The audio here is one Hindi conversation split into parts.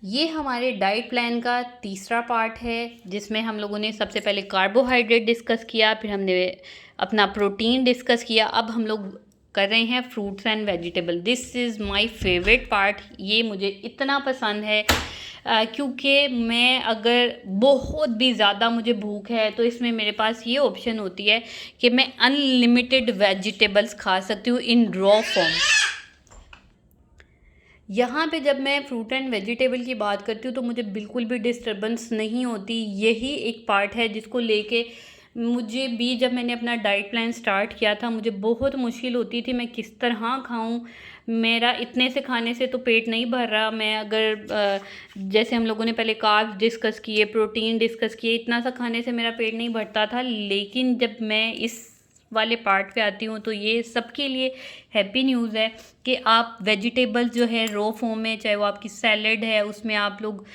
ये हमारे डाइट प्लान का तीसरा पार्ट है, जिसमें हम लोगों ने सबसे पहले कार्बोहाइड्रेट डिस्कस किया, फिर हमने अपना प्रोटीन डिस्कस किया। अब हम लोग कर रहे हैं fruits and vegetable. This is my favourite part. ये मुझे इतना पसंद है क्योंकि मैं अगर बहुत भी ज़्यादा मुझे भूख है तो इसमें मेरे पास ये ऑप्शन होती है कि मैं अनलिमिटेड वेजिटेबल्स खा सकती हूँ इन रॉ फॉर्म। यहाँ पे जब मैं फ्रूट एंड वेजिटेबल की बात करती हूँ तो मुझे बिल्कुल भी डिस्टर्बेंस नहीं होती। यही एक पार्ट है जिसको लेके मुझे भी, जब मैंने अपना डाइट प्लान स्टार्ट किया था, मुझे बहुत मुश्किल होती थी मैं किस तरह खाऊं। मेरा इतने से खाने से तो पेट नहीं भर रहा। मैं अगर जैसे हम लोगों ने पहले कार्ब्स डिस्कस किए, प्रोटीन डिस्कस किए, इतना सा खाने से मेरा पेट नहीं भरता था। लेकिन जब मैं इस वाले पार्ट पे आती हूँ तो ये सबके लिए हैप्पी न्यूज़ है कि आप वेजिटेबल्स जो है रॉ फॉर्म में, चाहे वो आपकी सैलड है उसमें आप लोग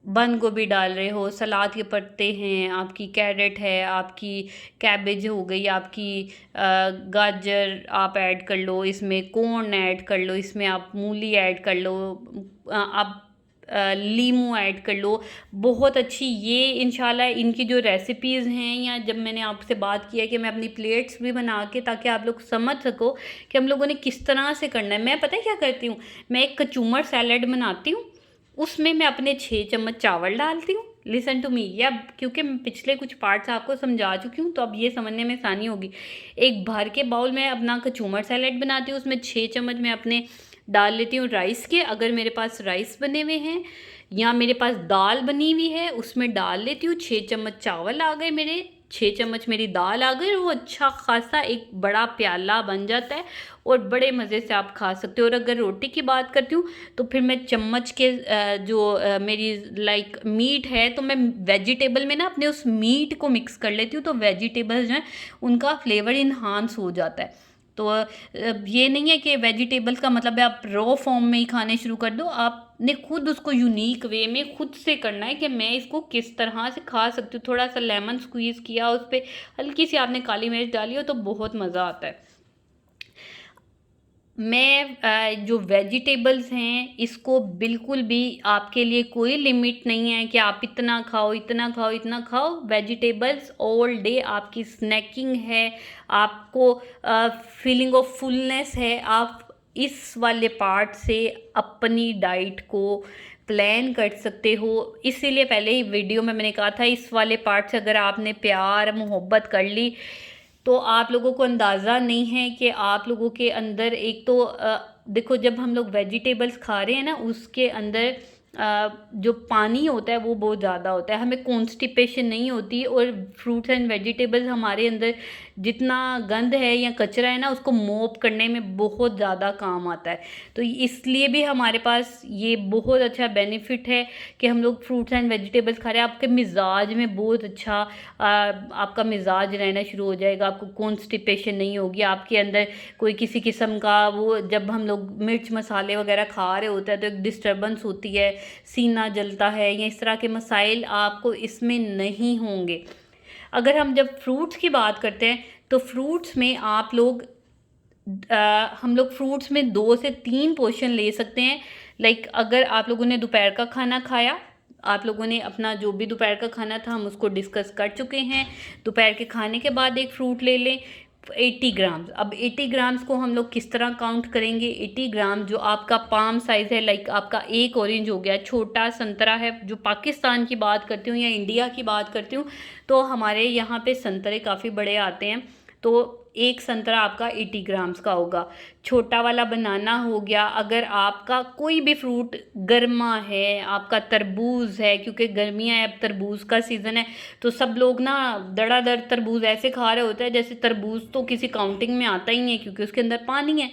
बंद गोभी डाल रहे हो, सलाद के पत्ते हैं, आपकी कैरेट है, आपकी कैबेज हो गई, आपकी गाजर आप ऐड कर लो, इसमें कॉर्न ऐड कर लो, इसमें आप मूली ऐड कर लो, आप लीमू ऐड कर लो। बहुत अच्छी ये इंशाल्लाह इनकी जो रेसिपीज़ हैं, या जब मैंने आपसे बात किया कि मैं अपनी प्लेट्स भी बना के, ताकि आप लोग समझ सको कि हम लोगों ने किस तरह से करना है। मैं पता है क्या करती हूँ, मैं एक कचूमर सैलड बनाती हूँ, उसमें मैं अपने 6 चम्मच चावल डालती हूँ। लिसन टू मी, या क्योंकि मैं पिछले कुछ पार्ट्स आपको समझा चुकी हूँ तो अब ये समझने में आसानी होगी। एक भर के बाउल में अपना कचूमर सैलड बनाती हूँ, उसमें 6 चम्मच मैं अपने डाल लेती हूँ राइस के। अगर मेरे पास राइस बने हुए हैं या मेरे पास दाल बनी हुई है उसमें डाल लेती हूँ। 6 चम्मच चावल आ गए मेरे, 6 चम्मच मेरी दाल आ गई, वो अच्छा खासा एक बड़ा प्याला बन जाता है और बड़े मज़े से आप खा सकते हो। और अगर रोटी की बात करती हूँ तो फिर मैं चम्मच के मेरी लाइक मीट है तो मैं वेजिटेबल में ना अपने उस मीट को मिक्स कर लेती हूँ, तो वेजिटेबल्स जो हैं उनका फ्लेवर इन्हांस हो जाता है। तो ये नहीं है कि वेजिटेबल्स का मतलब है आप रॉ फॉर्म में ही खाने शुरू कर दो। आपने खुद उसको यूनिक वे में खुद से करना है कि मैं इसको किस तरह से खा सकती हूँ। थोड़ा सा लेमन स्क्वीज़ किया, उस पर हल्की सी आपने काली मिर्च डाली हो तो बहुत मज़ा आता है। मैं जो वेजिटेबल्स हैं इसको बिल्कुल भी आपके लिए कोई लिमिट नहीं है कि आप इतना खाओ, इतना खाओ, इतना खाओ। वेजिटेबल्स ऑल डे आपकी स्नैकिंग है, आपको फीलिंग ऑफ फुलनेस है। आप इस वाले पार्ट से अपनी डाइट को प्लान कर सकते हो। इसीलिए पहले ही वीडियो में मैंने कहा था, इस वाले पार्ट से अगर आपने प्यार मोहब्बत कर ली तो आप लोगों को अंदाज़ा नहीं है कि आप लोगों के अंदर एक तो देखो, जब हम लोग वेजिटेबल्स खा रहे हैं ना उसके अंदर जो पानी होता है वो बहुत ज़्यादा होता है, हमें कॉन्स्टिपेशन नहीं होती। और फ्रूट्स एंड वेजिटेबल्स हमारे अंदर जितना गंद है या कचरा है ना उसको मोप करने में बहुत ज़्यादा काम आता है। तो इसलिए भी हमारे पास ये बहुत अच्छा बेनिफिट है कि हम लोग फ्रूट्स एंड वेजिटेबल्स खा रहे हैं। आपके मिजाज में बहुत अच्छा आपका मिजाज रहना शुरू हो जाएगा, आपको कॉन्स्टिपेशन नहीं होगी, आपके अंदर कोई किसी किस्म का वो, जब हम लोग मिर्च मसाले वगैरह खा रहे होते हैं तो एक डिस्टर्बेंस होती है, सीना जलता है, या इस तरह के मसाइल आपको इसमें नहीं होंगे। अगर हम जब फ्रूट्स की बात करते हैं तो फ्रूट्स में आप लोग हम लोग फ्रूट्स में 2 से 3 पोर्शन ले सकते हैं। लाइक अगर आप लोगों ने दोपहर का खाना खाया, आप लोगों ने अपना जो भी दोपहर का खाना था हम उसको डिस्कस कर चुके हैं, दोपहर के खाने के बाद एक फ्रूट ले लें 80 ग्राम्स। अब 80 ग्राम्स को हम लोग किस तरह काउंट करेंगे? 80 ग्राम जो आपका पाम साइज़ है, लाइक आपका एक ऑरेंज हो गया, छोटा संतरा है, जो पाकिस्तान की बात करती हूँ या इंडिया की बात करती हूँ तो हमारे यहाँ पे संतरे काफ़ी बड़े आते हैं, तो एक संतरा आपका 80 ग्राम्स का होगा। छोटा वाला बनाना हो गया। अगर आपका कोई भी फ्रूट गर्मा है, आपका तरबूज है, क्योंकि गर्मियाँ है, अब तरबूज का सीज़न है, तो सब लोग ना दड़ादड़ तरबूज ऐसे खा रहे होते हैं जैसे तरबूज तो किसी काउंटिंग में आता ही नहीं है, क्योंकि उसके अंदर पानी है।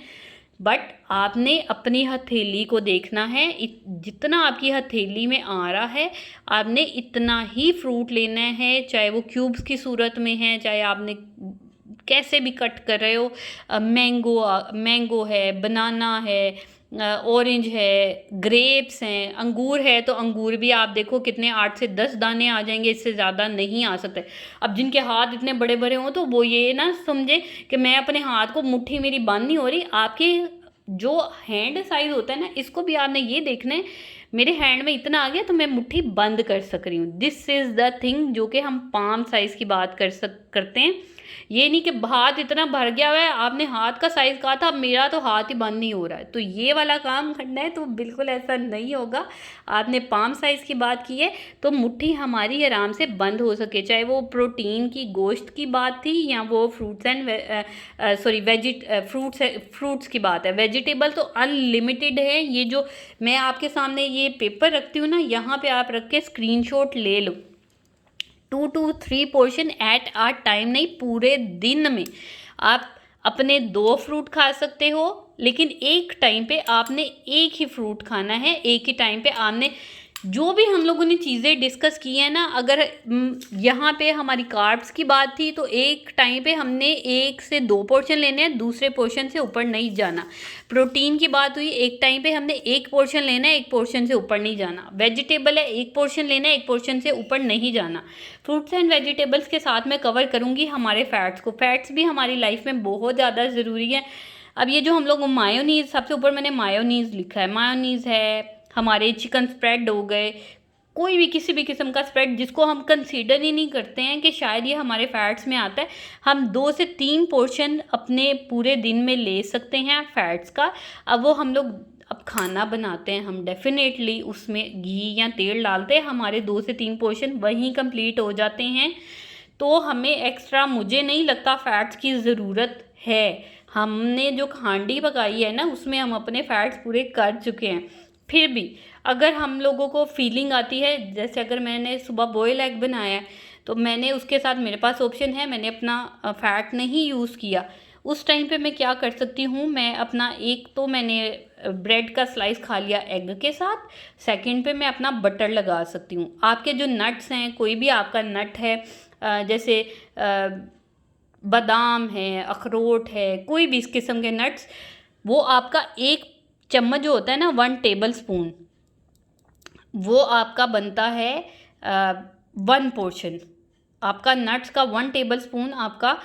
बट आपने अपनी हथेली को देखना है, जितना आपकी हथेली में आ रहा है आपने इतना ही फ्रूट लेना है, चाहे वो क्यूब्स की सूरत में है, चाहे आपने कैसे भी कट कर रहे हो। मैंगो है, बनाना है, ऑरेंज है, ग्रेप्स हैं, अंगूर है, तो अंगूर भी आप देखो कितने 8 से 10 दाने आ जाएंगे, इससे ज़्यादा नहीं आ सकते। अब जिनके हाथ इतने बड़े बड़े हों तो वो ये ना समझे कि मैं अपने हाथ को, मुट्ठी मेरी बंद नहीं हो रही, आपके जो हैंड साइज़ होता है ना, इसको भी आपने ये देखना है, मेरे हैंड में इतना आ गया तो मैं मुट्ठी बंद कर सक रही हूँ। दिस इज़ द थिंग जो कि हम पाम साइज़ की बात करते हैं। ये नहीं कि हाथ इतना भर गया हुआ है, आपने हाथ का साइज़ कहा था, अब मेरा तो हाथ ही बंद नहीं हो रहा है, तो ये वाला काम करना है तो बिल्कुल ऐसा नहीं होगा। आपने पाम साइज़ की बात की है तो मुट्ठी हमारी आराम से बंद हो सके, चाहे वो प्रोटीन की गोश्त की बात थी या वो फ्रूट्स एंड फ्रूट्स की बात है। वेजिटेबल तो अनलिमिटेड है। ये जो मैं आपके सामने ये पेपर रखती हूँ ना, यहाँ पे आप रख के स्क्रीनशॉट ले लो। 2 to 3 portion at a time नहीं, पूरे दिन में आप अपने 2 फ्रूट खा सकते हो, लेकिन एक टाइम पे आपने एक ही फ्रूट खाना है। एक ही टाइम पे आपने जो भी हम लोगों ने चीज़ें डिस्कस की है ना, अगर यहाँ पे हमारी कार्ब्स की बात थी तो एक टाइम पे हमने 1 से 2 पोर्शन लेने हैं, दूसरे पोर्शन से ऊपर नहीं जाना। प्रोटीन की बात हुई, एक टाइम पे हमने 1 पोर्शन लेना है, 1 पोर्शन से ऊपर नहीं जाना। वेजिटेबल है, 1 पोर्शन लेना है, 1 पोर्शन से ऊपर नहीं जाना। फ्रूट्स एंड वेजिटेबल्स के साथ मैं कवर करूँगी हमारे फैट्स को। फैट्स भी हमारी लाइफ में बहुत ज़्यादा ज़रूरी है। अब ये जो हम लोग मायोनीज़, सबसे ऊपर मैंने मायोनीज़ लिखा है, मायोनीज़ है, हमारे चिकन स्प्रेड हो गए, कोई भी किसी भी किस्म का स्प्रेड जिसको हम कंसीडर ही नहीं करते हैं कि शायद ये हमारे फैट्स में आता है, हम 2 से 3 पोर्शन अपने पूरे दिन में ले सकते हैं फैट्स का। अब वो हम लोग अब खाना बनाते हैं, हम डेफिनेटली उसमें घी या तेल डालते हैं, हमारे 2 से 3 पोर्शन वहीं कंप्लीट हो जाते हैं। तो हमें एक्स्ट्रा, मुझे नहीं लगता फ़ैट्स की ज़रूरत है। हमने जो हांडी पकाई है ना, उसमें हम अपने फ़ैट्स पूरे कर चुके हैं। फिर भी अगर हम लोगों को फीलिंग आती है, जैसे अगर मैंने सुबह बॉयल एग बनाया है तो मैंने उसके साथ, मेरे पास ऑप्शन है, मैंने अपना फ़ैट नहीं यूज़ किया, उस टाइम पे मैं क्या कर सकती हूँ, मैं अपना एक तो मैंने ब्रेड का स्लाइस खा लिया एग के साथ, सेकंड पे मैं अपना बटर लगा सकती हूँ। आपके जो नट्स हैं, कोई भी आपका नट है, जैसे बादाम है, अखरोट है, कोई भी इस किस्म के नट्स, वो आपका 1 चम्मच जो होता है ना, 1 टेबल स्पून, वो आपका बनता है 1 पोर्शन आपका नट्स का, 1 टेबल स्पून आपका।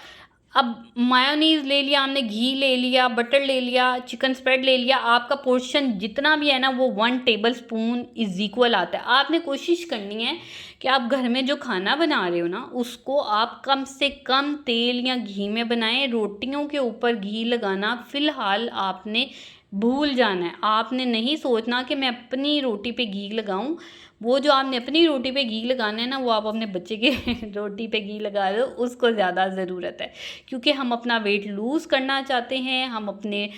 अब मायोनीज़ ले लिया हमने, घी ले लिया, बटर ले लिया, चिकन स्प्रेड ले लिया, आपका पोर्शन जितना भी है ना वो 1 टेबल स्पून इज़ इक्वल आता है। आपने कोशिश करनी है कि आप घर में जो खाना बना रहे हो ना, उसको आप कम से कम तेल या घी में बनाएं। रोटियों के ऊपर घी लगाना फ़िलहाल आपने भूल जाना है। आपने नहीं सोचना कि मैं अपनी रोटी पे घी लगाऊं। वो जो आपने अपनी रोटी पे घी लगाना है ना, वो आप अपने बच्चे के रोटी पे घी लगा दो, उसको ज़्यादा ज़रूरत है। क्योंकि हम अपना वेट लूज़ करना चाहते हैं, हम अपने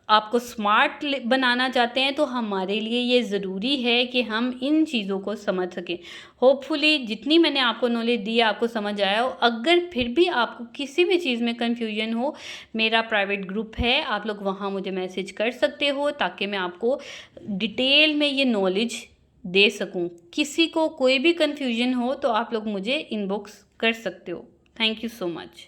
आपको स्मार्ट बनाना चाहते हैं, तो हमारे लिए ये ज़रूरी है कि हम इन चीज़ों को समझ सकें। होपफुली जितनी मैंने आपको नॉलेज दी है आपको समझ आया हो। अगर फिर भी आपको किसी भी चीज़ में कन्फ्यूजन हो, मेरा प्राइवेट ग्रुप है, आप लोग वहाँ मुझे मैसेज कर सकते हो ताकि मैं आपको डिटेल में ये नॉलेज दे सकूं। किसी को कोई भी कन्फ्यूजन हो तो आप लोग मुझे इनबॉक्स कर सकते हो। Thank you so much.